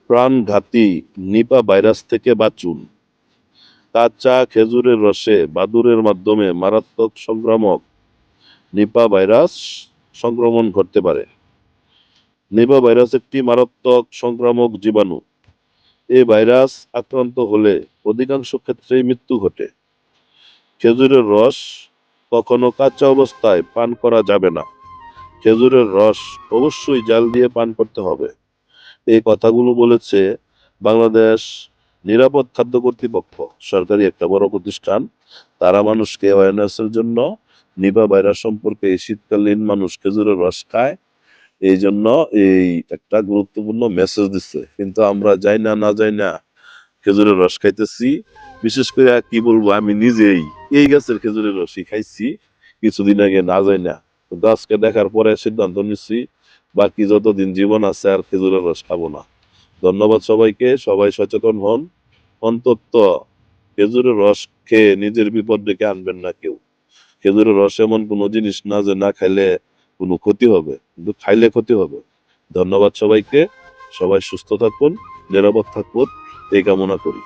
প্রাণঘাতী Nipah virus থেকে বাঁচুন। কাঁচা খেজুরের রসে বাদুড়ের মাধ্যমে মারাত্মক সংক্রামক নিপা ভাইরাস সংক্রমণ ঘটতে পারে। নিপা ভাইরাস একটি মারাত্মক সংক্রামক জীবাণু। এই ভাইরাস আক্রান্ত হলে অধিকাংশ ক্ষেত্রেই মৃত্যু ঘটে। খেজুরের রস কখনো কাঁচা অবস্থায় পান করা যাবে না। খেজুরের রস অবশ্যই জাল দিয়ে পান করতে হবে। এই কথাগুলো বলেছে বাংলাদেশ নিরাপদ খাদ্য কর্তৃপক্ষ, সরকারি একটা বড় প্রতিষ্ঠান। তারা মানুষকে অ্যাওয়ারনেসের জন্য নিপা ভাইরাস সম্পর্কে এই শীতকালীন মানুষ খেজুরের রস খায়, এই জন্য এই একটা গুরুত্বপূর্ণ মেসেজ দিচ্ছে। কিন্তু আমরা যাই না না যাই না খেজুরের রস খাইতেছি। বিশেষ করে কি বলবো, আমি নিজেই এই গাছের খেজুরের রসই খাইছি কিছুদিন আগে না যাই না। কিন্তু আজকে দেখার পরে সিদ্ধান্ত নিচ্ছি বাকি যতদিন জীবন আছে আর খেজুরের রস খাবো না। ধন্যবাদ সবাইকে, সবাই সচেতন হন। অন্তত খেজুরের রস খেয়ে নিজের বিপদ ডেকে আনবেন না কেউ। খেজুরের রস এমন কোনো জিনিস না যে না খাইলে কোনো ক্ষতি হবে, কিন্তু খাইলে ক্ষতি হবে। ধন্যবাদ সবাইকে, সবাই সুস্থ থাকুন, নিরাপদ থাকুন, এই কামনা করি।